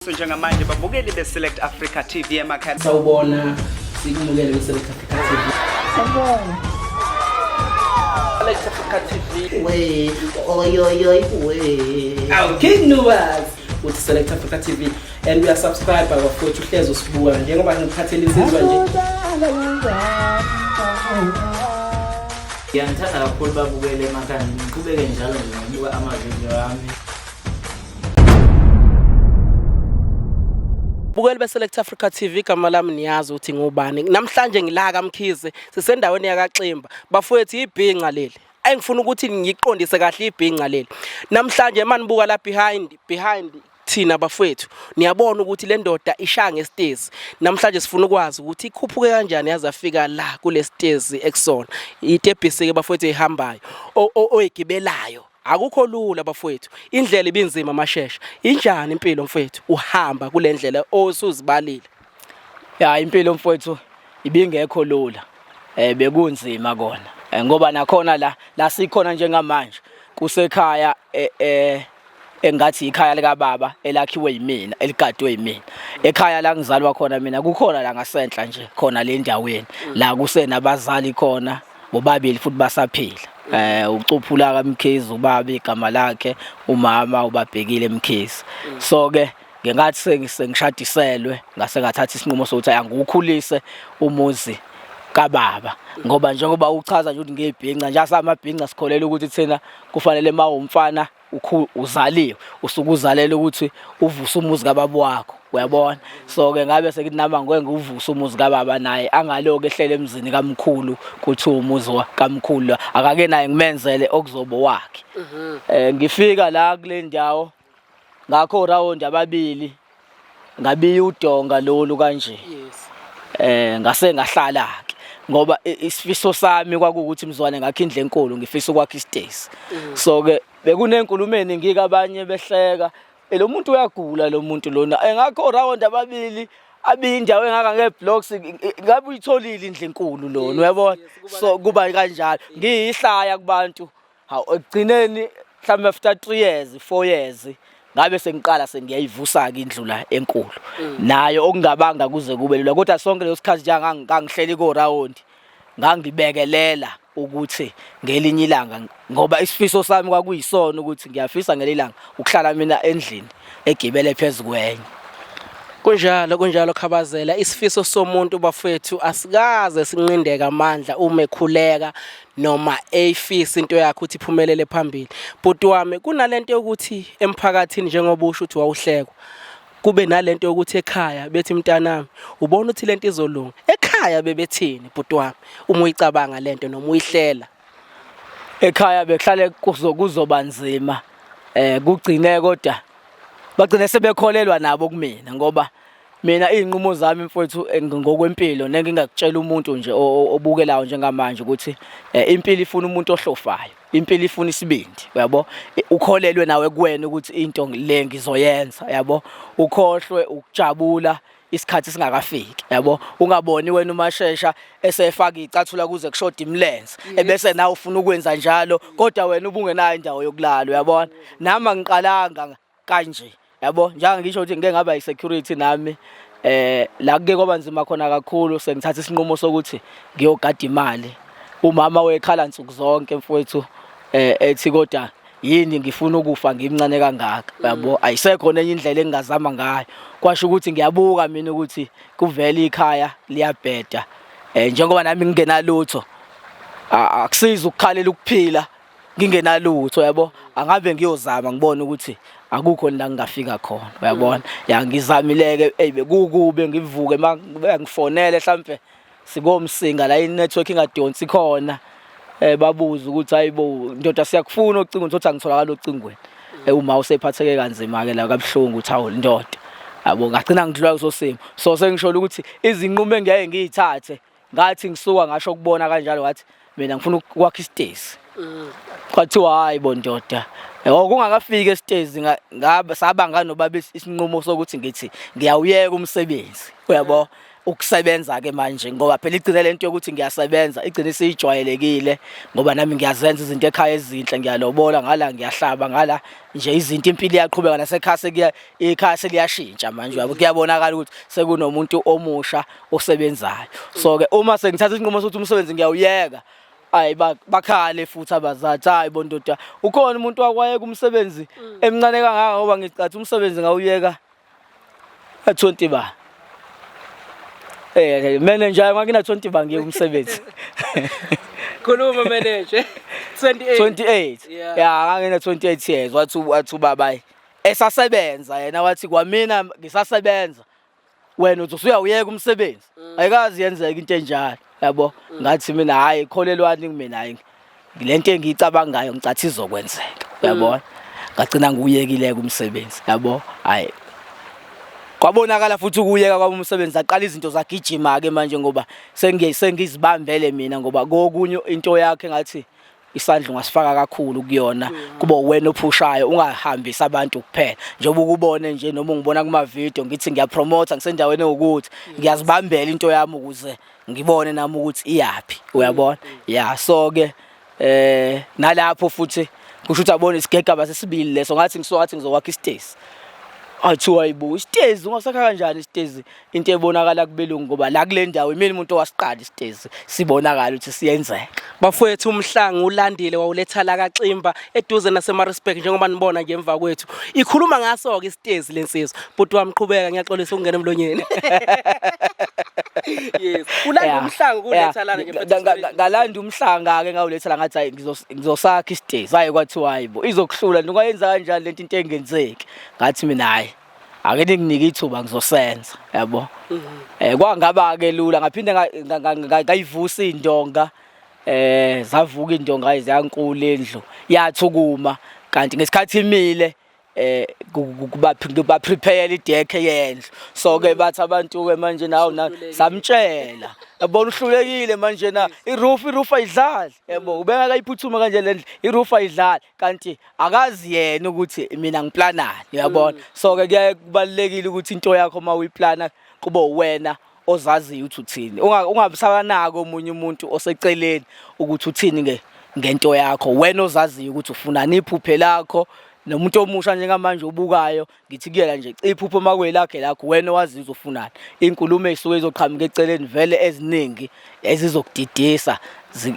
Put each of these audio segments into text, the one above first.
Njengamanje babukeli beSelect Africa TV emakhaya. Sawubona sikumukele beSelect Africa TV. Sawubona. Select Africa TV. We, oy, we. Our King Nuwas with Select Africa TV and we are subscribed by our futhi uhlezi usibuka njengoba ngiphathele insizwa nje. Ngiyangithanda kakhulu babukele emakhaya ngiqhubeke njalo ngibuka amavideo ami. Bukeli beSelect Africa TV igama lami niyazi ukuthi ngubani. Namhlanje ngila kaMkhize sisendaweni yakaXimba. Bafowethu ibhinca leli. Engifuna ukuthi ngiqondise kahle ibhinca leli. Namhlanje manibuka la behind thina bafowethu. Niyabona ukuthi le ndoda ishaya ngesitezi. Namhlanje sifuna ukwazi ukuthi ikhuphuke kanjani yaza fika la kule sitezi eksona. Itebhisi ke bafowethu ehambayo oyigibelayo. Akukho lula bafowethu. Indlela ibinzima Mashesha. Injani impilo mfowethu? Uhamba kule ndlela osuzibalile. Ya impilo mfowethu ibingekho lula. Bekunzima kona. Ngoba nakhona la sikhona njengamanje kusekhaya engathi ikhaya lika baba elakhiwe yimina, eligadwe yimina. Ekhaya la ngizalwa khona mina kukhona la ngasenhla nje khona le ndaweni. La kusenabazali khona bobabili futhi basaphila. Ucuphula kaMkhize ubaba igama lakhe, umama ubabhekile Mkhize. So ke ngengathi sengishadiselwe ngase ngathatha isinqumo sokuthi angikukhulise umuzi kababa ngoba njengoba uchaza nje ukuthi ngebhinca nje asamabhinca sikholela ukuthi thina kufanele mawumfana uzaliwe usukuzalela ukuthi uvuse umuzi kababa wakho uyabona. So ke ngabe sekuthi nama ngivuse umuzi kababa naye angaloke ehlele emzini kaMkhulu kuthi umuzi kaMkhulu akake naye ngimenzele okuzobo wakhe. Ngifika la kule ndawo ngakho round ababili ngabiya udonga lolu kanje. Ngase ngahlala ke ngoba isifiso sami kwakukuthi mzwane ngakho indle enkulu ngifisa ukwakha isitezi. So ke bekunenkulumeni ngikabanye behleka lo muntu uyagula lo muntu lona engakho round ababili abindawo engaka ngeblocks ngabe uyitholile indle enkulu lona uyabona. So kuba kanjalo ngiyihlaya kubantu hawu egcineni mhlawumbe after 3 years 4 years ngabe sengiqala sengiyayivusa ke indlula enkulu nayo okungabanga kuze kube lula kodwa sonke lesikhathi nje ngangihleli ko round ngangibekelela ukuthi ngelinye ilanga ngoba isifiso sami kwakuyisona ukuthi ngiyafisa ngelilanga ukuhlala mina endlini egibele phezukwenye. Kunjalo khabazela isifiso somuntu bafethu asikaze sinqindeka amandla uma ekhuleka noma efisa into yakhe ukuthi iphumelele phambili. Bhuti wami kunalento yokuthi emphakathini njengoba usho ukuthi wawuhlekwa kube nalento yokuthi ekhaya bethi mntanami ubona ukuthi lento izolunga. Ekhaya bebethini bhuti wami uma uyicabanga lento noma uyihlela? Ekhaya behlale kuzoba nzima kugcine kodwa bagcine sebekholelwa nabo kumina ngoba mina izinqumo zami mfowethu ngokwempilo nengingakutshela umuntu nje obukelayo njengamanje ukuthi impilo ifuna umuntu ohlofayo, impilo ifuna isibindi yabo. Ukholelwe nawe kuwena ukuthi into le ngizoyenza yabo. Ukhohlwe ukujabula isikhathi singakafiki yabo. Ungaboni wena uMashesha esefaka icathula kuze kushoda imlenze ebese nawe ufuna ukwenza njalo kodwa wena ubungenayo indawo yokulala uyabona. Nama ngiqalanga kanje yabo njalo ngisho ukuthi ngeke ngaba isecurity nami la kuke kwaba nzima khona kakhulu sengithatha isinqumo sokuthi ngiyogada imali. Umama wekhala nsuku zonke mfowethu ethi kodwa yini ngifuna ukufa ngimncane kangaka yabo. Ayisekho nenye indlela engingazama ngayo kwasho ukuthi ngiyabuka mina ukuthi kuvela ikhaya liyabheda njengoba nami ngingenalutho akusiza ukukhalela ukuphila ngingenalutho yabo. Angabe ngiyozama ngibone ukuthi akukho la ngingafika khona uyabona. Ngizamileke bekukube ngivuke ngifonele mhlambe sikomsinga la inetwork ingadonsi khona babuza ukuthi hayibo ndoda siyakufuna ucingo ukuthi angitholakala ocingweni. Uma usephatheke kanzima ke la kabuhlungu uthi awu ndoda yabo ngagcina ngidlula kusosimo. So sengisho ukuthi izinqumo engiyaye ngiyithathe ngathi ngisuka ngasho kubona kanjalo ngathi mina ngifuna ukwakha isitezi. Kwathiwa hayibo ndoda okungakafika esitezi ngaba sabanga nobaba isinqumo sokuthi ngithi ngiyawuyeka umsebenzi uyabo. ukusebenza ke manje ngoba phela igcine lento yokuthi ngiyasebenza igcine siyijwayelekile ngoba nami ngiyazenza izinto ekhaya ezinhle ngiyalobola ngala ngiyahlaba ngala nje izinto impilo iyaqhubeka nasekhaya ikhaya seliyashintsha manje yabo kuyabonakala ukuthi sekunomuntu omusha osebenzayo so ke uma sengithatha isinqumo sokuthi umsebenzi ngiyawuyeka hayi bakhale futhi abazathu hayi bondoda ukhona umuntu wakwayeka umsebenzi emncane kangaka ngoba ngicathi umsebenzi ngawuyeka 20 ba manager ngakina 20 ba ngiye umsebenzi khuluma manager 28 yeah ngakina 28 years wathi baba esasebenza yena wathi kwamina ngisasebenza wena uthi usuyawuyeka umsebenzi ayikazi yenzeka into enjalo yabo ngathi mina hayi kholelwani kumina hayi lento engiyicabangayo ngicathi izokwenzeka yabona ngagcina ngiyekile umsebenzi yabo hayi kwabonakala futhi ukuyeka kwami umsebenzi aqala izinto zagijima ke manje ngoba sengizibambele mina ngoba kokunye into yakhe ngathi isandla ungasifaka kakhulu kuyona kuba wena ophushayo ungahambisa abantu kuphela njengoba ukubone nje noma ngibona kuma video ngithi ngiyapromote ngisendaweni ukuthi ngiyazibambela into yami ukuze ngibone nami ukuthi iyapi uyabona yeah so ke nalapho futhi kusho ukuthi abone isigegaba sesibili leso ngathi ngizokwakha isitezi athi wayibu isitezi ungasakha kanjani isitezi into ebonakala kubelungu ngoba la kule ndawo imini umuntu owasiqala isitezi sibonakala ukuthi siyenzeka bafowethu umhlanga ulandile wawuletha la kaXimba eduze naseMaritzburg njengoba nibona ngemva kwethu ikhuluma ngaso ke isitezi lensizwa but wamqhubeka ngiyaxolisa ukungena emlonyeni yes ulanda umhlanga kuletha lana nje ngalanda umhlanga ke ngawuletha la ngathi hayi ngizosakha isitezi hayi kwathiwa hayibo izokuhlula ngoyenza kanjani lento into engenzeki ngathi mina hayi ake nginike ithuba ngizosenza yabo kwangaba ke lula ngaphinde ngayivusa indonga zavuka indonga iziyankulu endlu yathukuma kanti ngesikhathi imile kuba prepare ideck yendlu so ke bathi abantu ke manje nawo samtshela yabona uhlulekile manje na iroof ayidlali yabo ubengaka iphuthuma kanje lendlu iroof ayidlali kanti akazi yena ukuthi mina ngiplanani yabona so ke kubalekile ukuthi into yakho mawuyiplana kuba wena ozaziyo ukuthi uthini ungabisabanako omunye umuntu oseceleni ukuthi uthini ngento yakho wena ozaziyo ukuthi ufunani iphuphe lakho nomuntu omusha njengamanje ubukayo ngithi kuyela nje iphupho makwelakhe lakho wena wazi uzofunani inkulumo ezisuke izoqhamuka eceleni vele eziningi ezizokudidisa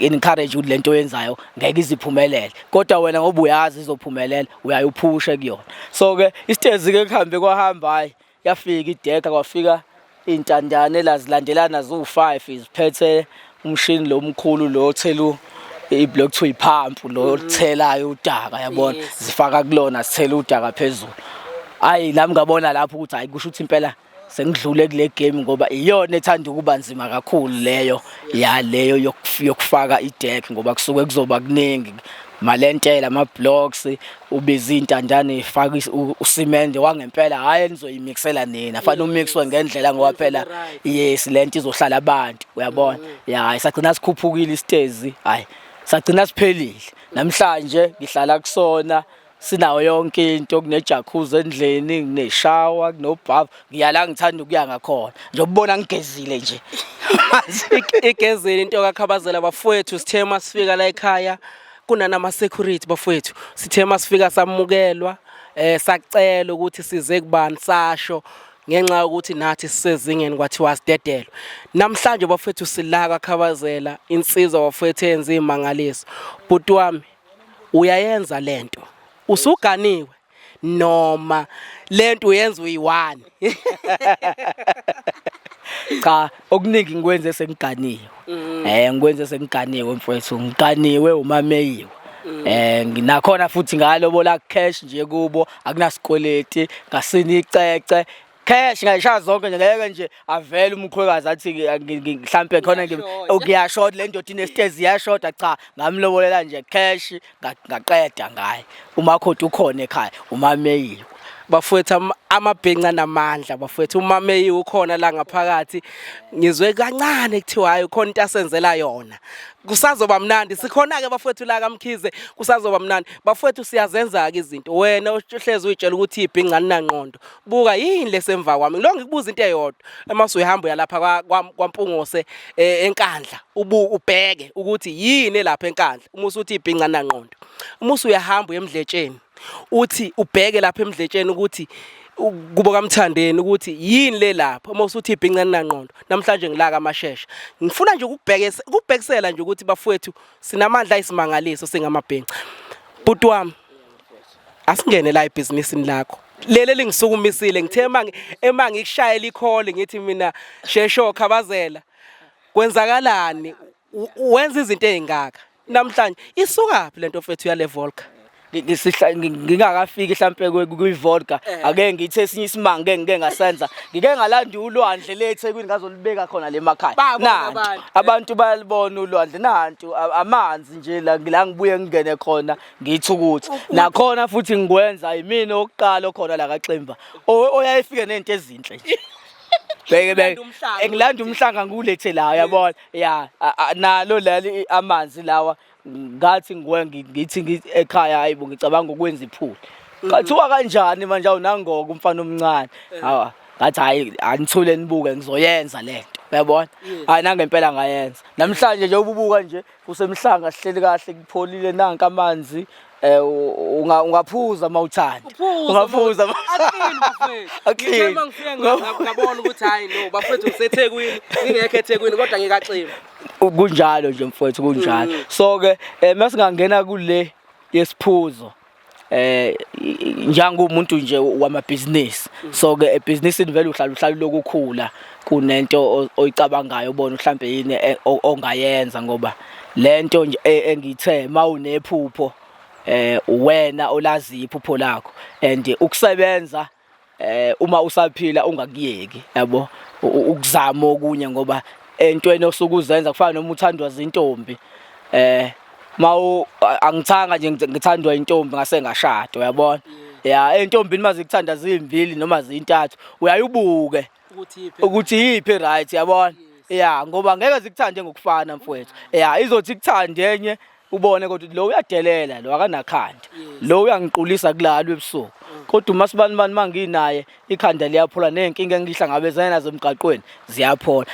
encourage ukuthi lento oyenzayo ngeke iziphumelele kodwa wena ngoba uyazi izophumelela uyayiphusha kuyona so ke isitezi ke kuhambe kwahamba hayi yafika ideka kwafika intandane lazilandelana zo5 iziphethe umshini lo mkhulu lo othela iblock to ipump lo thelayo udaka yabona zifaka kulona sithela udaka phezulu hayi lami ngabona lapho ukuthi hayi kusho ukuthi impela sengidlule kule game ngoba iyona ethanda ukuba nzima kakhulu leyo leyo yokufaka ideck ngoba kusuke kuzoba kuningi malentela ama blocks ubiza intandane ifaka usimende wangempela hayi nizoyimixela nina fanele umixwe ngendlela ngoba phela yes lento izohlala abantu uyabona ya isagcina sikhuphukile isitezi hayi sagcina siphelile namhlanje ngihlala kusona sinawo yonke into kunejacuzzi endlini kuneshower kunobhavu ngiyala ngithanda ukuya ngakhona nje ubona ngigezile nje igezile into kakhabazela bafowethu sithe masifika la ekhaya kunanama security bafowethu sithe masifika samukelwa sacela ukuthi size kubani sasho ngenxa ukuthi nathi sisezingeni kwathiwa sidedelo namhlanje bafethu silaka khabazela insizwa bafethu yenza imangaliso bhuti wami uyayenza lento usuganiwe noma lento uyenza uyi1 cha okuningi ngikwenze sengiganiwe ngikwenze sengiganiwe mfowethu ngiganiwe umameyiwe nginakhona futhi ngalobola cash nje kubo akunasikweleti ngasini icece cash ngayisha zonke nje ngeke nje avele umkhwekazi athi mhlambe khona ngiyashort le ndoda inesitezi yashort cha ngamlobolela nje cash ngaqeda ngaye umakhothi ukhona ekhaya umameyiwe bafowethu amabhenca namandla bafowethu uma meyi ukhona la ngaphakathi ngizwe kancane kuthiwa hayi ukhona into asenzela yona kusazoba mnandi sikhona ke bafowethu la kaMkhize kusazoba mnandi bafowethu siyazenza ke izinto wena uhlezi uyitshela ukuthi ibhenca linangqondo buka yini lesemva kwami lo ngikubuza into eyodwa emase uyahamba uyalapha kwaMpungose enkandla ubheke ukuthi yini lapha enkandla uma usuthi ibhenca linangqondo uma usuyahamba emdletsheni uthi ubheke lapha emdletsheni ukuthi kubo kaMthandeni ukuthi yini le lapha uma usuthi ibhenca linangqondo namhlanje ngilaka Mashesha ngifuna nje ukubhekisela nje ukuthi bafowethu sinamandla isimangaliso singamabhenca bhuti wami asingene la ebhizinisini lakho lele lingisukumisile ngithe ema ngikushayela ikhole ngithi mina Shesha khabazela kwenzakalani wenza izinto ezingaka namhlanje isukaphi lento fethu ya levolka ngingakafiki mhlambe kuyivodka ake ngithi esinye isimanga ngeke ngasenza ngike ngalanda ulwandle leThekwini ngazolibeka khona lemakhaya nantu abantu bayalibona ulwandle nantu amanzi nje la ngibuye ngingene khona ngithi ukuthi nakhona futhi ngikwenza yimina oqala khona la kaXimba oyayifike nento ezinhle nje beke engilanda umhlanga ngikulethe la uyabona ya nalo lali amanzi lawa ngathi ngithi ekhaya hayibo ngicabanga ukwenza iphula kathiwa kanjani manje awunangoko umfana omncane hawa ngathi hayi anithule nibuke ngizoyenza lento uyabona hayi nangempela ngayenza namhlanje nje ububuka nje kusemhlanga sihleli kahle kupholile nanka amanzi ungaphuza mawuthanda ungaphuza aklini ngifike ngabona ukuthi hayi no bafethu useThekwini ngingekho eThekwini kodwa ngikaXimba kunjalo nje mfowethu kunjalo so ke masingangena kule yesiphuzo njengomuntu nje wamabhizinisi so ke ebhizinisini vele uhlala lokukhula kunento oyicabangayo ubona mhlambe yini ongayenza ngoba lento nje engithe mawunephupho wena olazi iphupho lakho and ukusebenza uma usaphila ungakuyeki yabo ukuzama okunye ngoba entweni osukuzenza kufana noma uthandwa zintombi angithanga nje ngithandwa intombi ngase ngashada uyabona ya entombini mazikuthanda zimbili noma zintathu uyayibuke ukuthi iphi right yabona ya ngoba ngeke zikuthande ngokufana mfowethu ya izothi kuthande enye ubone ukuthi lo uyadelela lo akanakhanda lo uyangiqulisa kulalo ebusuku kodwa umasibani manginaye ikhanda liyaphula nenkinga engihlangabezana nazo emgaqweni ziyaphola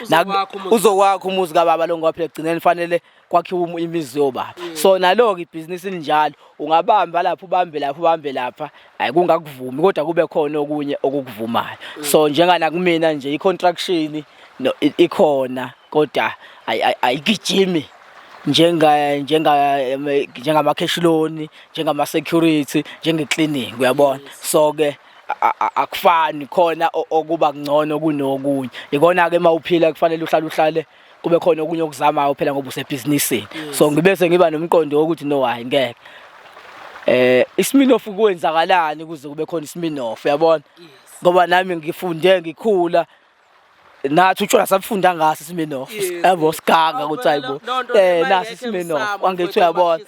uzokwakho umuzi kaBaba lo ngapha egcineni fanele kwakhiwa imizi yobaba so nalo ke ibhizinisi linjalo ungabamba lapha ubambe lapha hayi kungakuvumi kodwa kube khona okunye okukuvumayo so njengana kumina nje icontraction ikhona kodwa ayigijimi njengama cash loan njengama security njengecleaning uyabona so ke akufani khona okuba ngcono kunokunye ikona ke mawuphila kufanele uhlale kube khona okunye okuzamayo phela ngoba usebhizinisini so ngibese ngiba nomqondo ukuthi no hayi ngeke ispin-off kwenzakalani kuze kube khona ispin-off uyabona ngoba nami ngifunde ngikhula nathi utshona sabufunda ngaso ispin-off yabo siganga ukuthi hayibo nasi ispin-off wangethi uyabona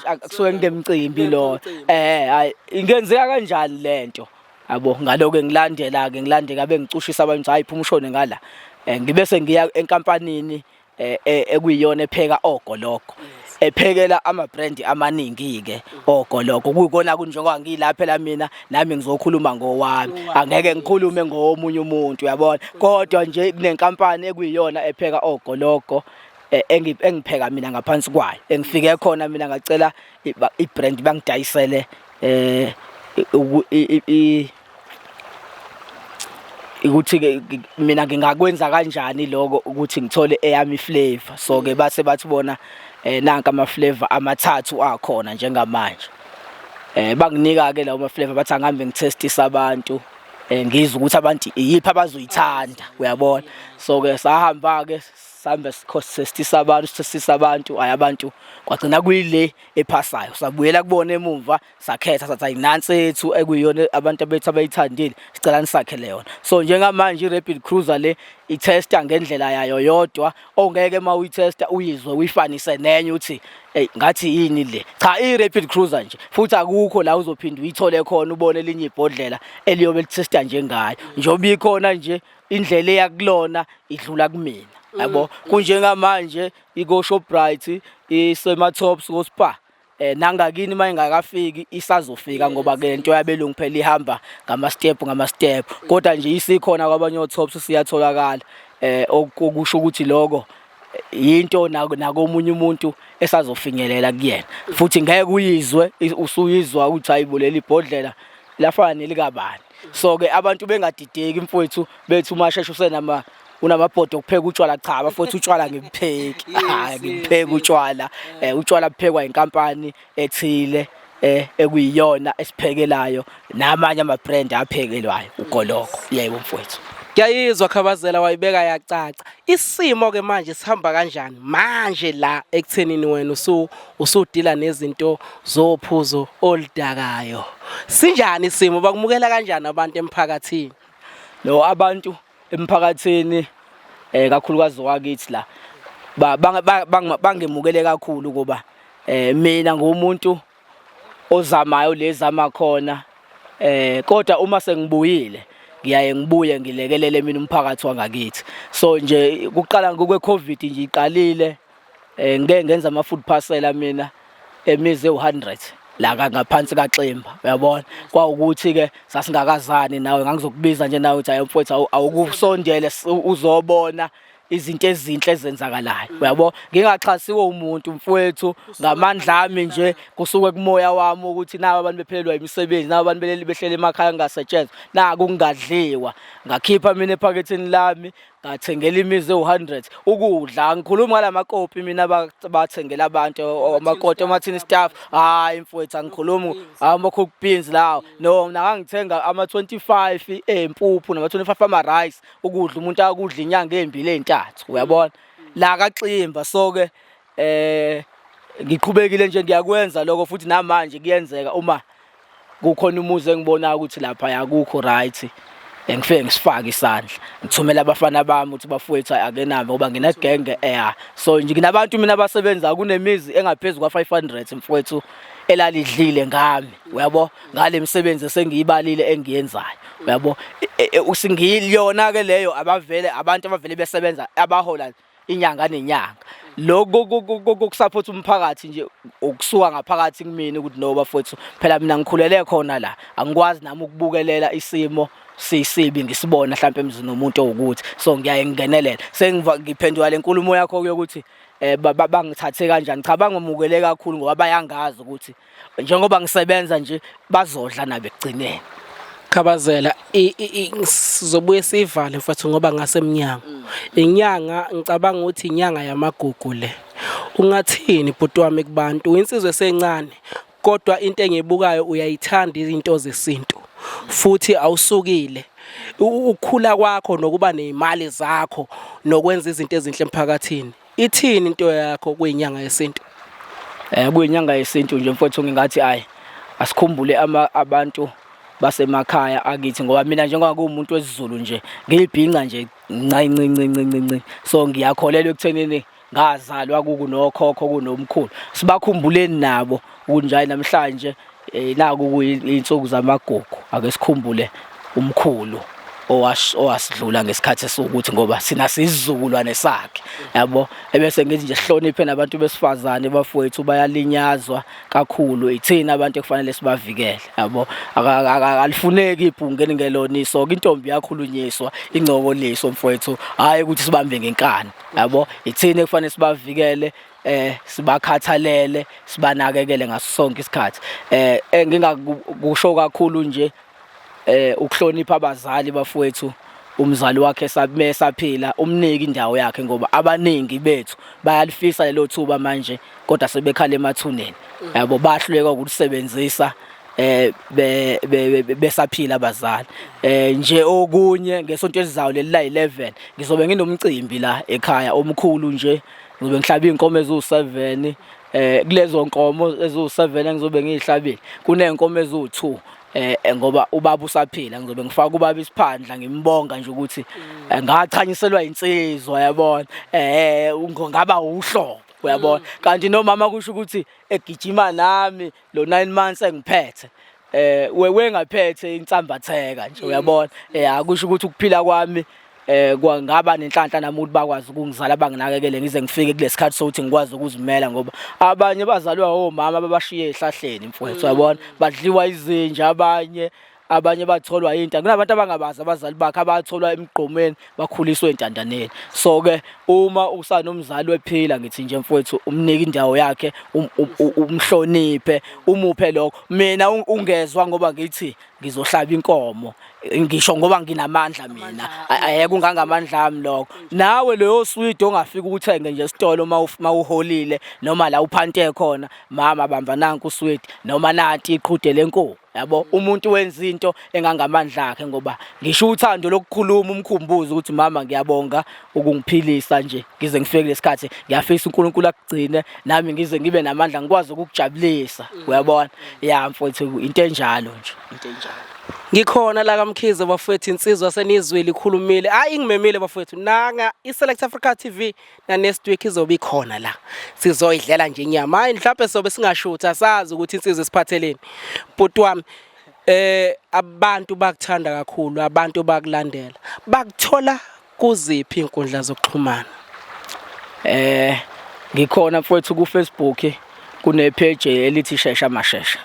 akusuke ngemcimbi lo hayi ingenzeka kanjani lento yabo ngaloke ngilande kabe ngicushisa abantu hayi phuma ushone ngala ngibese ngiya enkampanini ekuyiyona epheka ogoloko ephekela ama brand amaningi ke ogoloko kuyikona kunjengoba ngilapha phela mina nami ngizokhuluma ngowami angeke ngikhulume ngomunye umuntu uyabona kodwa nje kunenkampani ekuyiyona epheka ogoloko engipheka mina ngaphansi kwayo engifike khona mina ngacela ibrand bangidayisele ukuthi mina ngingakwenza kanjani lokho ukuthi ngithole eyami flavor so ke bathi bona nanka ama flavor amathathu akhona njengamanje banginika ke lawo ma flavor bathi angihambe ngitestisa abantu ngizwe ukuthi abantu iyiphi abazoyithanda uyabona so ke sahamba ke sambe sesitisa abantu ayabantu kwagcina kuyile ephasayo sabuyela kubona emumva sakhetha sathi ayinansi ethu ekuyiyona abantu abethu abayithandile sicela nisakhele yona. So njengamanje i-rapid cruiser le itesta ngendlela yayo yodwa ongeke mawuyitesta uyizwe uyifanise nenye uthi hey ngathi yini le. Cha, i-rapid cruiser nje futhi akukho la uzophinda uyithole khona ubone elinye ibhodlela eliyobe litesta njengayo njoba ikhona nje indlela eyakulona idlula kumina yabo. Kunjengamanje iko Shoprite isema tops ko Spa nangakini mayingakafiki isazofika ngoba ke lento yabelungu phela ihamba ngama step kodwa nje isikhona kwabanye otops siyatholakala okusho ukuthi lokho into nakomunye umuntu esazofinyelela kuyena futhi ngeke uyizwe usuyizwa ukuthi ayibulela ibhodlela lafana nelikabani. So ke abantu bengadideki mfowethu bethu Mashesha unamabhodo okupheka utshwala. Cha, bafowethu utshwala ngibupheki ngibupheka utshwala utshwala buphekwa inkampani ethile ekuyiyona esiphekelayo namanye ama-brand aphekelwayo ugoloko. Yebo mfowethu. Ngiyayizwa Khabazela wayibeka yacaca. Isimo ke manje sihamba kanjani manje la ekuthenini wena usudila nezinto zophuzo oludakayo? Sinjani isimo, bakumukela kanjani abantu emphakathini? No, abantu emphakathini kakhulukazi wakithi la bangemukele kakhulu kuba mina ngumuntu ozamayo lezama khona kodwa uma sengibuyile ngiyaye ngibuye ngilekelele mina umphakathi wangakithi. So nje kuqala ngokwe COVID nje iqalile ngeke ngenza ama food parcel mina emize u100 la ngaphansi kaXimba uyabona. Kwaukuthi ke sasingakazani nawe ngangizokubiza nje nawe uthi ayi mfowethu awukusondele uzobona izinto ezinhle ezenzakalayo uyabo. Ngingaxhasiwe umuntu mfowethu ngamandla ami nje kusuke kumoya wami ukuthi nawe abantu bephelelwa imisebenzi nawe abantu behlele emakhaya ngasetshenzwa naku kungadliwa ngakhipha mina ephaketheni lami ngathengela imizi u100 ukudla. Ngikhuluma ngalamakopi mina bathengela abantu amakoti amathini staff. Hayi mfowethu angikhulumi amakhoku beans lawo no, ngangithenga ama25 empuphu nama25 ama rice ukudla umuntu akudla inyanga ezimbili ezintathu uyabona la kaXimba. So ke ngiqhubekile nje ngiyakwenza lokho futhi namanje kuyenzeka uma kukhona umuzi engibona ukuthi lapha yakukho right ngifike ngisifaka isandla ngithumela abafana bami ukuthi bafowethu akenami ngoba nginegenge so nje nginabantu mina abasebenza kunemizi engaphezulu kwa500 mfowethu elalidlile ngami uyabo ngale misebenzi sengiyibalile engiyenzayo uyabo. Usingiyona ke leyo abavele abantu abavele besebenza abahola inyanga nenyanga lokho kusupport umphakathi nje ukusuka ngaphakathi kumina ukuthi no bafowethu phela mina ngikhulele khona la angikwazi nami ukubukelela isimo sisibi ngisibona mhlawumbe emzini nomuntu owukuthi. So ngiyaye ngingenelela sengiphendula lenkulumo yakho ukuthi bangithathe kanjani. Cha, bangomukele kakhulu ngoba bayangazi ukuthi njengoba ngisebenza nje bazodla nabe ekugcineni. Khabazela sizobuye sivale mfowethu ngoba ngasemnyanga inyanga ngicabanga ukuthi inyanga yamagugu le. Ungathini bhuti wami kubantu insizwe esencane kodwa into engibukayo uyayithanda izinto zesintu futhi awusukile ukukhula kwakho nokuba nezimali zakho nokwenza izinto ezinhle emphakathini. Ithini into yakho kuyinyanga yesintu? Kuyinyanga yesintu nje mfowethu ngingathi ayi asikhumbule abantu basemakhaya akithi ngoba mina njengoba kuumuntu wesiZulu nje ngilibhinqa nje ncinci. So ngiyakholelwa ekuthenini ngazalwa kunokhokho kunomkhulu sibakhumbuleni nabo kunjani namhlanje naku kuyinsuku zamagugu ake sikhumbule umkhulu owasidlula ngesikhathi sokuthi ngoba sina sizizukulwane sakhe yabo. Ebese ngithi nje sihloniphe nabantu besifazane bafowethu bayalinyazwa kakhulu ithina abantu ekufanele sibavikele yabo. Akalifuneki ibhungeni ngeloniso intombi yakhulunyiswa ingcobo liso mfowethu hayi ukuthi sibambe ngenkani yabo. Ithina ekufanele sibavikele sibakhathalele sibanakekele ngaso sonke isikhathi. Ngingakusho kakhulu nje ukuhlonipha abazali bafowethu umzali wakhe saphila umnike indawo yakhe ngoba abaningi bethu bayalifisa lelo thuba manje kodwa sebekhala emathuneni yabo bahluleka ukusebenzisa besaphila abazali. Nje okunye ngesonto elizayo leli la 11 ngizobe nginomcimbi la ekhaya omkhulu nje, ngizobe ngihlaba inkomo ezu7 kulezo nkomo ezu7 engizobe ngihlabile kunenkomo ezu2 ngoba ubaba usaphila ngizobe ngifaka ubaba isiphandla ngimbonga nje ukuthi ngachanyiselwa insizwa yabona ngaba uhlobo uyabona kanti nomama kusho ukuthi egijima nami lo 9 months engiphethe wengaphethe insambatheka nje uyabona akusho ukuthi ukuphila kwami kwangaba nenhlanhla nami ukuthi bakwazi ukungizala banginakekele ngize ngifike kulesikhathi sokuthi ngikwazi ukuzimela ngoba abanye bazalwa omama ababashiye ehlahleni mfowethu uyabona badliwa izinja abanye batholwa into kunabantu abangabazi abazali bakhe abatholwa emgqomeni bakhuliswe entandaneni. So ke uma usanomzali wephila ngithi nje mfowethu umnika indawo yakhe umhloniphe umuphe lokho mina ungezwa ngoba ngithi ngizohlaba inkomo ngisho ngoba nginamandla mina ayeke ungangamandla ami lokho nawe leyo sweet ongafika ukuthenge nje esitolo mawuholile noma la uphante khona mama bamba nanku sweet noma nathi iqhude lenkomo yabo umuntu wenza into engangamandla akhe ngoba ngisho uthando lokukhuluma umkhumbuzo ukuthi mama ngiyabonga ukungiphilisa nje ngize ngifike lesikhathi ngiyafisa uNkulunkulu akugcine nami ngize ngibe namandla ngikwazi ukukujabulisa uyabona ya mfowethu into enjalo nje into enjalo. Ngikhona la kaMkhize bafowethu insizwa senizwile ikhulumile hayi ngimemile bafowethu nanga iSelect Africa TV na next week izobe ikhona la sizoyidlela nje inyama hayi mhlawumbe sobe singashutha sazi ukuthi insizwe isiphatheleni bhuti wami abantu bakuthanda kakhulu abantu bakulandela bakuthola kuziphi inkundla zokuxhumana ngikhona mfowethu ku Facebook kune page elithi Shesha Mashesha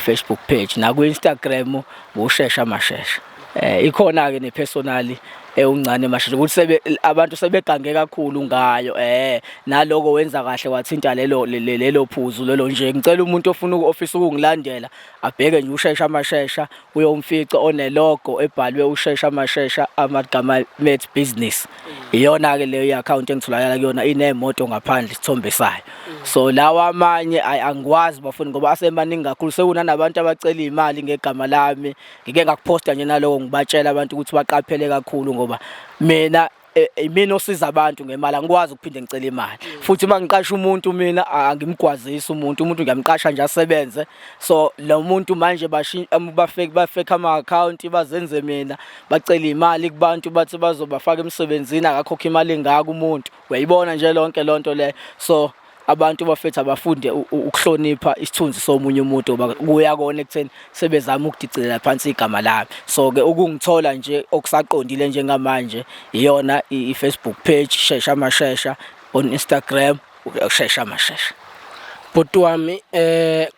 Facebook page na ku Instagram uShesha Mashesha ikhona ke ne personally uncane Mashesha ukuthi abantu sebegange kakhulu ngayo naloko wenza kahle wathinta lelo phuzu lelo nje ngicela umuntu ofuna ofisa ukungilandela abheke nje uShesha Mashesha uyomfica onelogo ebhalwe uShesha Mashesha amagama met business iyona ke leyo account engitholakala kuyona inemoto ngaphandle isithombe sayo so lawa amanye angikwazi bafuni ngoba asemaningi kakhulu sekunanabantu abacela imali ngegama lami ngike ngakuphosta nje naloko ngibatshela abantu ukuthi baqaphele kakhulu ngoba mina osiza abantu ngemali angikwazi ukuphinde ngicela imali futhi mangiqasha umuntu mina angimgwazisa umuntu ngiyamqasha nje asebenze so lo muntu manje bafake ama account bazenze mina bacela imali kubantu bathi bazobafaka emsebenzini akakhokha imali engaka umuntu uyayibona nje lonke lonto le so abantu bafethu abafunde ukuhlonipha isithunzi somunye umuntu kuya kona ekutheni sebezama ukudicilela phansi igama lami so ke ukungithola nje okusaqondile njengamanje iyona iFacebook page Shesha Mashesha on Instagram Shesha Mashesha. Bhuti wami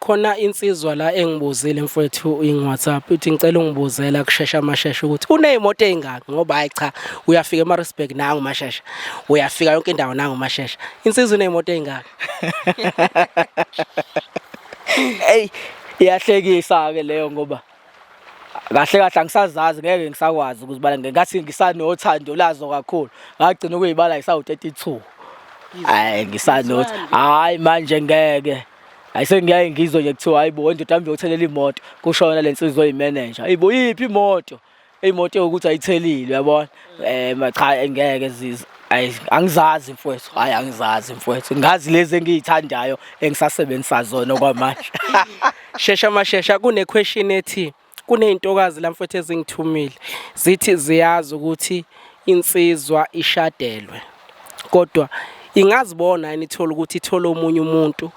khona insizwa la engibuzile mfowethu WhatsApp uthi ngicela ungibuzela kuShesha Mashesha ukuthi unezimoto ezingaki ngoba hayi cha uyafika eMaritzburg nangu Mashesha uyafika yonke indawo nangu Mashesha insizwa unezimoto ezingaki hey iyahlekisa ke leyo ngoba kahle angisazazi ngeke ngisakwazi ukuzibala ngenkathi ngisanothando lazo kakhulu ngagcina ukuyibala isawu32 hayi ngisanothi hayi manje ngeke ayisengiyaye ngizwe nje kuthiwa hayibo wena uhambe uyothelela imoto kushona lensizwe oyimanager hayibo yiphi imoto ukuthi ayithelile uyabona cha ngeke zizi angizazi mfowethu hayi angizazi mfowethu ngazi lezi engiyithandayo engisasebenzisa zona kwamanje. Shesha Mashesha kune question ethi kuneyintokazi la mfowethu ezingithumile zithi ziyazi ukuthi insizwa ishadelwe kodwa ingazibona inithola ukuthi ithola omunye umuntu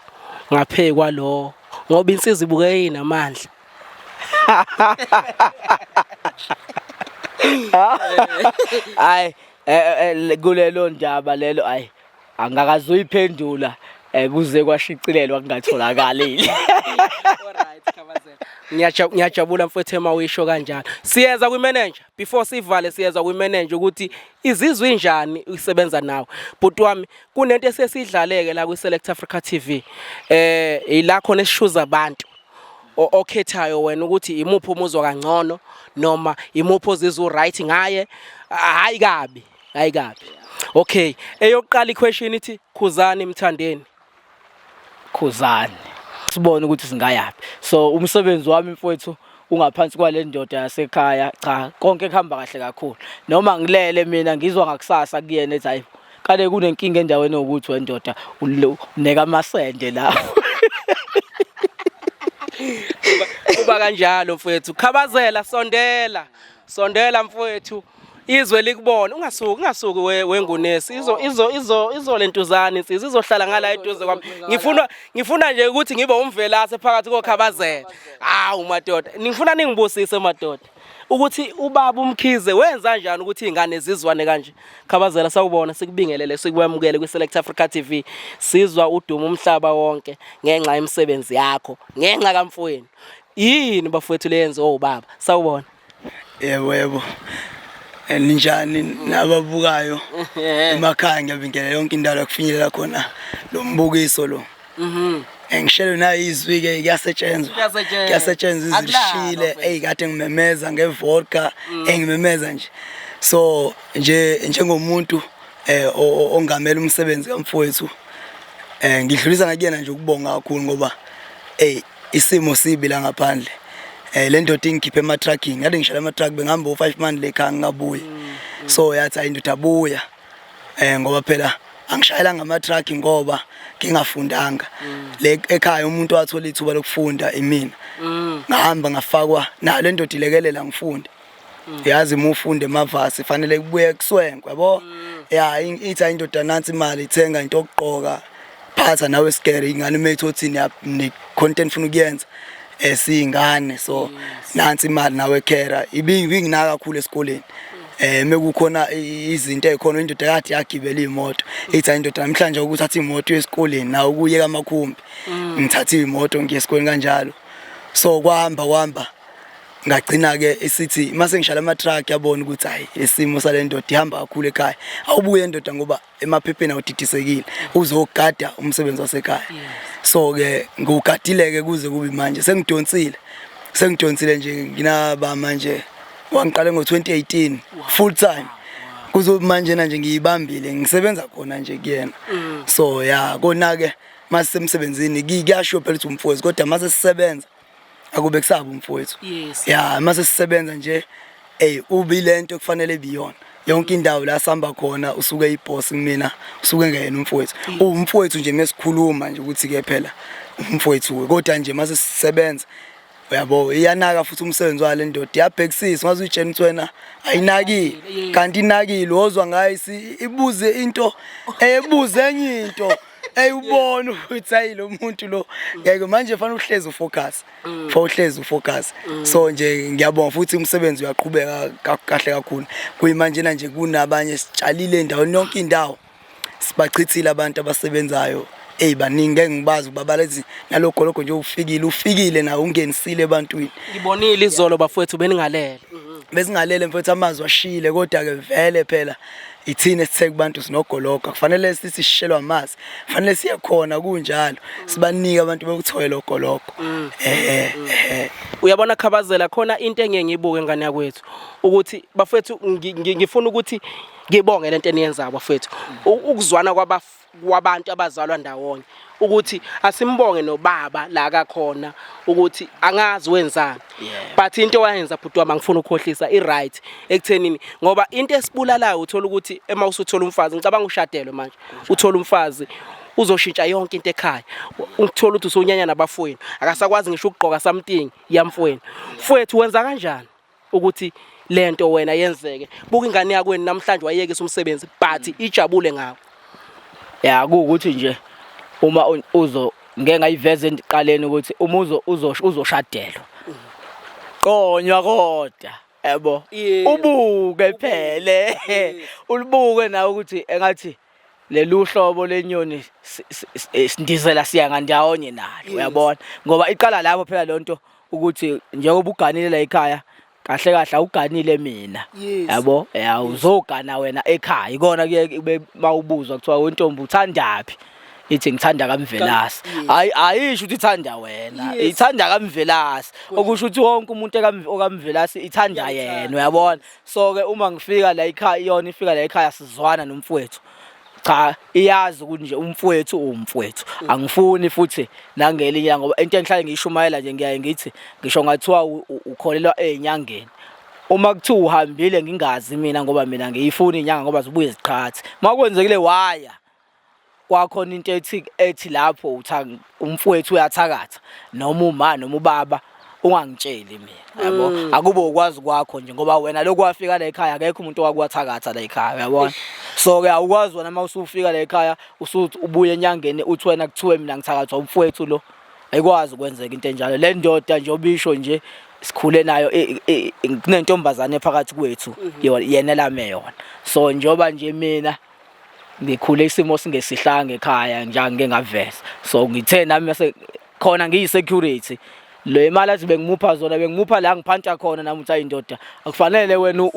ngaphekwa lo ngoba insizwa ibuke inamandla hayi kulelo ndaba lelo hayi angakazuyiphendula kuze kwashicilelwa kungatholakali. Alright khabazela ngiyajabula mfowethu emawisho kanjalo siyeza kwi-manager before sivale siyeza kwi-manager ukuthi izizwe injani usebenza nawe bhuti wami kunento esesidlaleke la kwi-Select Africa TV ila khona esishuza abantu okhethayo wena ukuthi imuphi umuzwa kangcono noma imuphi ozizwa right ngaye hayi kabi okay eyokuqala iquestion ithi khuzani emthandeni khuzani akusibona ukuthi singayaphi. So umsebenzi wami mfowethu ungaphansi kwale ndoda yasekhaya, cha konke kuhamba kahle kakhulu. Noma ngilele mina ngizwa ngakusasa kuyena ethi hayi kale kunenkinga endaweni ukuthi wendoda uneka amasende la. Kuba kanjalo mfowethu, khabazela, sondela mfowethu, izwe likubona, ungasuki wengunesi, izo lentuzana insizwa izohlala ngala eduze kwami. Ngifuna nje ukuthi ngibe umvelase phakathi kokhabazela. Hawu madoda, ngifuna ningibusise madoda ukuthi ubaba uMkhize wenza kanjani ukuthi izingane zizwane kanje. Khabazela, sawubona, sikubingelele, sikwamukele kwiSelect Africa TV. Sizwa udumo umhlaba wonke ngenxa yemisebenzi yakho, ngenxa kamfweni. Yini bafowethu leyenze obaba? Sawubona. Yebo. Ninjani nababukayo emakhaya, ngiyabingelela yonke indawo yokufinyelela khona lo mbukiso lo. Ngishelo na izwi ke kuyasetshenzwa izishile kade ngimemeza ngevodka engimemeza nje. So njengomuntu ongamela umsebenzi kamfowethu ngidlulisa ngakuyena nje ukubonga kakhulu ngoba isimo sibi la ngaphandle. Le ndoda ingikhiphe ama-trucking, ngade ngishaya ama-truck bengihamba u5 man lekhaya ngingabuya. So yathi ayindoda abuya ngoba phela angishayela ngama-truck ngoba ngingafundanga. Le ekhaya umuntu wathola ithuba lokufunda imina. Ngahamba ngafakwa na le ndoda ilekelela ngifunde. Yazi uma ufunde emavasi fanele kubuye kuswenkwe yabo. Ithi ayindoda nansi imali ithenga into okugqoka. Phatha nawe scare ingane mayithothi ne content funa ukuyenza. Singane so nansi imali nawe kera ibinginaka kakhulu esikoleni. Mekukhona izinto ezikhona indoda yakhe yagibela imoto ethi indoda namhlanje ukuthi athi imoto esikoleni nawe ukuyeka amakhumbi ngithatha imoto ngiye esikoleni kanjalo. So kwahamba ngagcina ke isithi mase ngishala ama-truck yabona ukuthi hayi isimo sale ndoda ihamba kakhulu ekhaya. Awubuye indoda ngoba emaphepheni awudidisekile uzogada umsebenzi wasekhaya. So ke ngugadile ke kuze kube manje sengidonsile nje nginaba manje wangiqale ngo2018 full time kuzobe manje nje ngiyibambile ngisebenza khona nje kuyena. So kona ke mase emsebenzini kuyasho phela ukuthi umfowethu kodwa mase sisebenza akube kusaba umfowethu. Mase sisebenza nje ubilento kufanele biyona yonke indawo la sihamba khona usuke iboss kumina usuke ngeyena umfowethu. Umfowethu nje mesikhuluma nje ukuthi ke phela umfowethu kodwa nje mase sisebenza uyabo iyanaka futhi umsebenzi wale ndoda yabhekisisa ngazi utshena ukuthi wena ayinaki kanti inakile ozwa ngayo ibuze into ebuze enye into ubona ukuthi hayi lo muntu lo ngeke manje fanele uhlezi ufocus. So nje ngiyabonga futhi umsebenzi uyaqhubeka kahle kakhulu kuyimanje nje kunabanye sitshalile endaweni yonke indawo sibachithile abantu abasebenzayo baningi ngeke ngibazi ubabalezi nalokho nje ufikile na ungenisile ebantwini. Ngibonile izolo bafowethu beningalele. Besingalele mfowethu amazwi ashile kodwa ke vele phela ithine sithe kubantu sinogoloka kufanele sithi sishelwa amazi kufanele siye khona kunjalo sibanika abantu bekuthoyela ogoloko. Uyabona Khabazela khona into engeke ngiyibuke ngane yakwethu ukuthi bafowethu ngifuna ukuthi ngibonge lento eniyenza bafowethu ukuzwana kwabantu abazalwa ndawonye ukuthi asimbonge nobaba la akakhona ukuthi angazi wenzani but into wayenza bhuti wami ngifuna ukukhohlisa right ekuthenini ngoba into esibulalayo uthola ukuthi ema usuthola umfazi ngicabanga ushadelwe manje uthola umfazi uzoshintsha yonke into ekhaya uthola ukuthi usonyanya nabafowenu akasakwazi ngisho ukugqoka something yamfowenu mfowethu wenza kanjani ukuthi lento wena yenzeke buka ingane yakweni namhlanje wayekisa umsebenzi but ijabule ngawo. Kuukuthi nje uma ngeke ngayiveze endiqaleni ukuthi uma uzoshadelwa qonywa kodwa yabo ubuke phele ulibuke nawe ukuthi engathi leli uhlobo lenyoni sindizela siya ngandawonye nayo uyabona ngoba iqala lapho phela lonto ukuthi njengoba uganile la ekhaya kahle awuganile mina yabo uzogana wena ekhaya ikona ke mawubuzwa kuthiwa wentombi uthandaphi ithi ngithanda kaMvelasi ayisho ukuthi ithanda wena ithanda kaMvelasi okusho ukuthi wonke umuntu okaMvelasi ithanda yena uyabona. So ke uma ngifika la ekhaya yona ifika la ekhaya sizwana nomfowethu cha iyazi ukuthi nje umfowethu umfowethu angifuni futhi nangelinye ngoba into engihlale ngishumayela nje ngiyaye ngithi ngisho ngathiwa ukholelwa ezinyangeni uma kuthiwa uhambile ngingazi mina ngoba mina ngiyifuna inyanga ngoba zibuye ziqhathi makwenzekile waya kwakhona into ethi lapho umfowethu uyathakatha noma uma noma ubaba ungangitsheli mina yabo akube ukwazi kwakho nje ngoba wena lokhu wafika la ekhaya akekho umuntu owakwathakatha la ekhaya yabona so ke awukwazi wena mawusufika la ekhaya usuthi ubuye enyangeni uthi wena kuthiwe mina ngithakathwa umfowethu lo ayikwazi ukwenzeka into enjalo le ndoda nje obisho nje sikhule nayo kunentombazane phakathi kwethu yena lame yona so njoba nje mina ngikhule isimo singesihlanga ekhaya njenge ngaveza so ngithe nami mase khona ngiyisecurity le mali athi bengimupha zona bengimupha la ngiphanta khona nami uthi ayindoda akufanele wena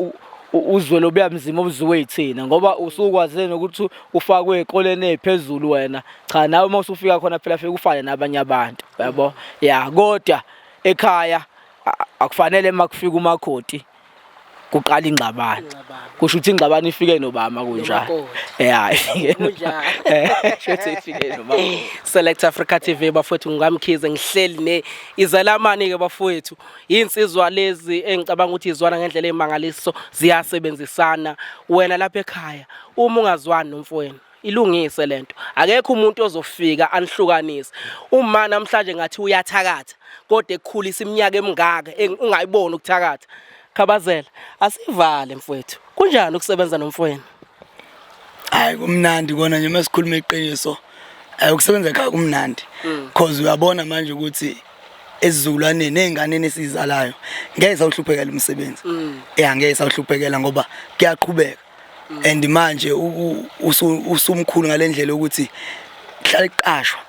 uzwe lo buyamzima obuziwe yithina ngoba usukwazile nokuthi ufakwe ekoleni eziphezulu wena cha nawe mawusufika khona phela fike ufane nabanye abantu yabo ya kodwa ekhaya akufanele makufika umakhoti kuqala ingxabano kusho ukuthi ingxabano ifike nobama kunjalo ifike kunjalo ifike nobama Select Africa TV bafowethu ngamkhize ngihleli ne izalamani ke bafowethu insizwa lezi engicabanga ukuthi izwana ngendlela emangaliso ziyasebenzisana wena lapha ekhaya uma ungazwani nomfowenu ilungise lento akekho umuntu ozofika anihlukanise uma namhlanje ngathi uyathakatha kodwa ekukhulisa iminyaka emingaka ungayiboni ukuthakatha Khabazela asivale mfowethu kunjani ukusebenza nomfowenu hayi kumnandi kona nje masikhuluma iqiniso ukusebenza ekhaya kumnandi because uyabona manje ukuthi esizukulwaneni nezingane esizalayo ngeke sawuhluphekela umsebenzi ngeke sawuhluphekela ngoba kuyaqhubeka and manje usumkhulu ngalendlela ukuthi hlala iqashwa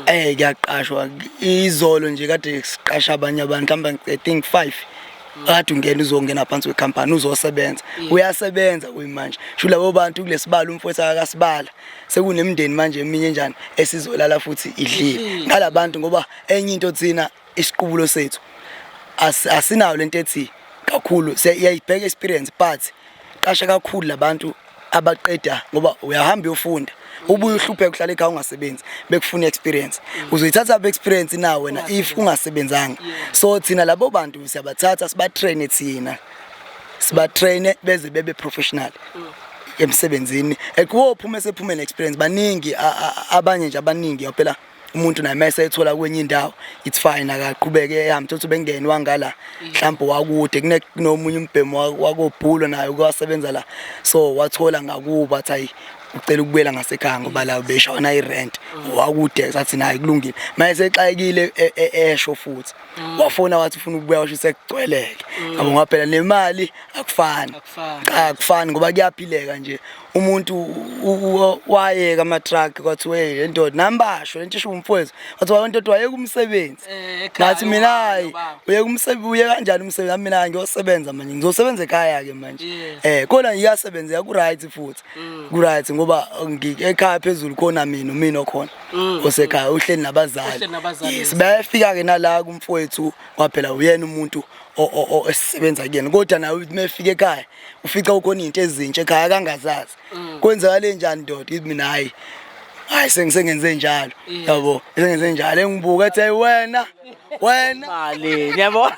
kuyaqashwa izolo nje kade siqasha abanye abantu mhlawumbe I think 5 athi ungena uzongena phansi kwecompany uzosebenza uyasebenza kuyimanje sho labo bantu kulesibalo umfowethu akasibala sekunemndeni manje eminye njani esizolala futhi idlile ngalabantu ngoba enye into thina isiqubulo sethu asinayo lento ethi kakhulu siyayibheka experience but qasha kakhulu labantu abaqeda ngoba uyahamba uyofunda ubuye uhlupheke uhlala ekhaya ungasebenzi bekufuna experience uzoyithatha be experience nawe wena if ungasebenzanga so thina labo bantu siyabathatha sibatrain thina sibatrain beze bebe professional emsebenzini ekuwophuma esephuma ne experience baningi abanye nje abaningi yaphela umuntu naye mase ethola kwenye indawo it's fine akaqhubeke ehamba uthi bengene wangala mhlawumbe wakude kunomunye umbhemo wakobhulo naye kwasebenza la so wathola ngakuba athi hayi ucela ukubuyela ngasekhaya ngoba la beshona irent wakude sathi naye kulungile mase exayekile esho futhi wafona wathi ufuna ukubuya washo sekugcweleke ngabo ngaphela nemali akufani ngoba kuyaphileka nje umuntu wayeka ama truck kwathi we ndoda nambasho lento isho umfowethu wathi wonto wayeka umsebenzi ngathi mina hayi uyeka umsebenzi uye kanjani umsebenzi mina ngiyosebenza manje ngizosebenza ekhaya ke manje khona ngiyasebenza ku right futhi ku right ngoba ekhaya phezulu khona mina okhona osekhaya uhleli nabazali sibafika ke nala kumfowethu kwaphela uyena umuntu osebenza kuyena kodwa nawe mefika ekhaya ufica ukhona izinto ezintsha ekhaya kangazazi kwenzakale njani ndoda ithi mina hayi sengenze njalo yabo sengenze njalo engibuka ethi wena mali ngiyabona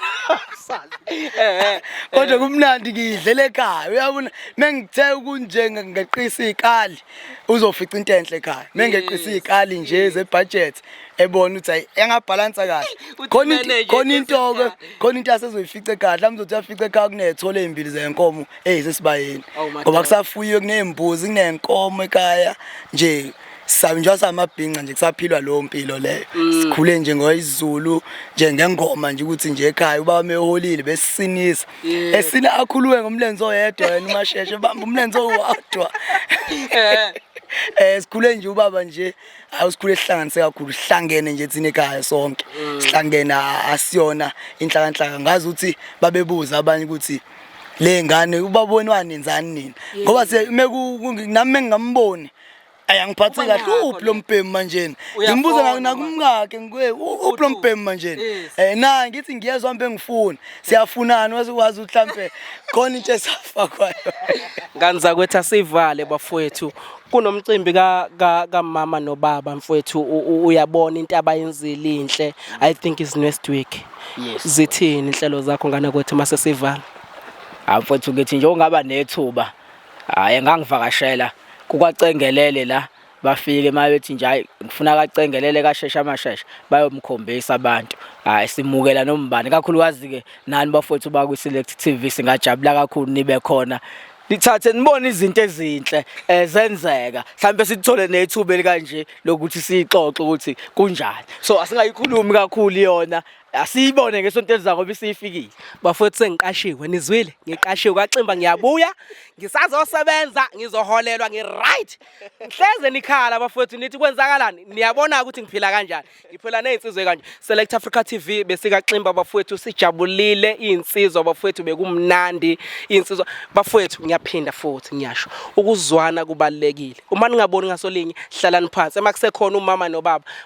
kodwa kumnandi ngidlela ekhaya uyabona mengithe ukunjenga ngeqisa ikali uzofica into enhle ekhaya mengeqisa ikali nje ze budget ebona uthi engabhalansa kahle khona into asezoyifica ekhaya mhlawumbe uzothi afica ekhaya kunezithole ezimbili zenkomo sesibayeni ngoba kusafuyiwe kunembuzi kunenkomo ekhaya nje nje samabhinqa nje kusaphilwa lo mpilo leyo sikhule nje ngoyizulu nje ngengoma nje ukuthi nje ekhaya ubaba meholile besisinisa esina akhuluwe ngomlenze oyedwa yena uMashesha bamba umlenze owodwa sikhule nje ubaba nje awusikhule sihlanganise kakhulu sihlangene nje thina ekhaya sonke sihlangena asiyona inhlakanhlaka ngazi ukuthi babebuza abanye ukuthi le ngane ubabonwa nenzani nina ngoba nami ngingamboni ayangiphathi kahle uphi lo mbhemu manje ngimbuza nakumngake uphi lo mbhemu manje na ngithi ngiyezwa mbe ngifuna siyafunana wazi mhlambe khona into esafakwayo Kanza kwethu asivale bafowethu. Kunomcimbi kamama nobaba mfowethu uyabona into abayenzile inhle. I think is next week. Yes. Zithini inhlelo zakho ngana kwethu mase sivala? Mfowethu ngithi nje ungaba nethuba. Hayi ngangivakashela kukwacengelele la bafike mabethi nje hayi ngifuna kacengelele kaShesha Mashesha bayomkhombisa abantu. Hayi simukela nombani kakhulukazi ke nani bafowethu bakwi Select TV singajabula kakhulu nibe khona. Lithathe nibone izinto ezinhle zenzeka mhlambe sithole nethuba elikanje lokuthi sixoxe ukuthi kunjani. So asingayikhulumi kakhulu yona. Asiyibone ngesonto elizayo bisifikile. Bafowethu sengiqashiwe nizwile ngiqashiwe kwaXimba ngiyabuya ngisazosebenza ngizoholelwa right. Ngihleze nikhala bafowethu nithi kwenzakalani niyabona ukuthi ngiphila kanjani ngiphila nezinsizwe kanje. Select Africa TV besikaXimba bafowethu sijabulile insizwa bafowethu bekumnandi insizwa bafowethu ngiyaphinda futhi ngiyasho ukuzwana kubalekile. Uma ningaboni ngasolinye hlalani phansi emakusekhona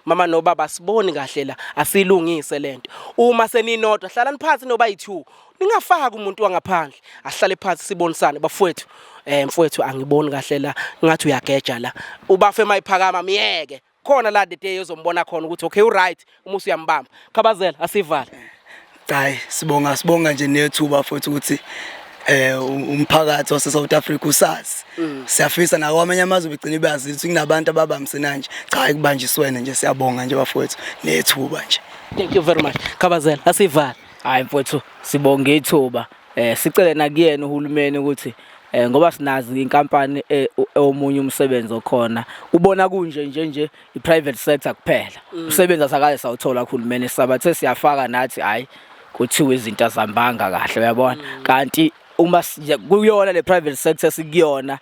mama nobaba asiboni kahle la asilungise lento. Uma seninodwa hlalani phansi noba yi2 ningafaka umuntu wangaphandle ahlale phansi sibonisane bafowethu mfowethu angiboni kahle la ngathi uyageja la ubafe mayiphakama miyeke khona la the day uzombona khona ukuthi okay right uma usuyambamba khabazela asivale. Hayi sibonga nje nethuba futhi ukuthi umphakathi wase South Africa usazi. Siyafisa nawo amanye amazwe begcina beyazi ukuthi kunabantu ababambisena nje cha ekubanjiswene nje siyabonga nje bafowethu nethuba nje. Thank you very much. Khabazela asivale. Hayi mfowethu sibonga ithuba. Sicele nakuyena uhulumeni ukuthi ngoba sinazi inkampani omunye umsebenzi okhona ubona kunje iprivate sector kuphela. Umsebenzi asakale sawuthola uhulumeni sabathe siyafaka nathi hayi kuthiwa izinto azambanga kahle uyabona. Kanti uma kuyona le private sector sikuyona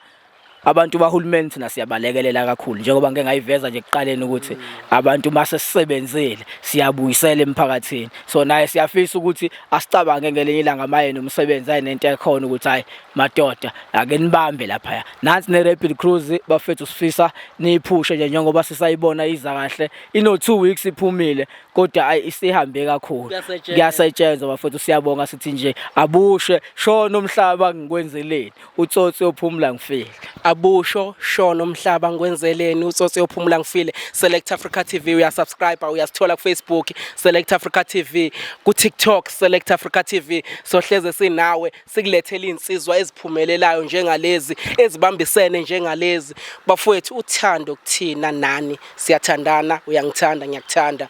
abantu bahulumeni thina siyabalekelela kakhulu njengoba ngeke ngayiveza nje ekuqaleni ukuthi abantu mase sisebenzile siyabuyisela emphakathini. So naye siyafisa ukuthi asicabange ngelinye ilanga maye nomsebenzi ayinento ekhona ukuthi hayi madoda ake nibambe lapha. Nansi ne rapid cruise bafethu sifisa niphushe nje njengoba sisayibona iza kahle ino 2 weeks iphumile kodwa ayi isihambe kakhulu. Kuyasetshenzwa bafethu siyabonga sithi nje abushe shona umhlaba ngikwenzeleni utsotsi ophumula ngifile. Abusho shona umhlaba ngikwenzeleni utsotsi ophumula ngifile. Select Africa TV uyasubscribe uyasithola ku Facebook Select Africa TV ku TikTok Select Africa TV so hleze sinawe sikulethela insizwa eziphumelelayo njengalezi ezibambisene njengalezi bafowethu uthando kuthina nani siyathandana uyangithanda ngiyakuthanda.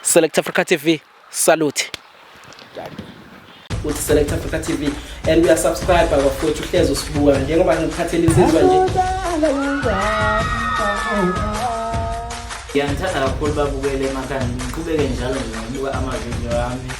Select Africa TV salute. With Select Africa TV and we are subscribed bafowethu hleze usibuka njengoba ngiphathele insizwa nje. Ngiyangithanda kakhulu babukele emakhaya ngiqhubeke njalo nje ngibuka ama video yami.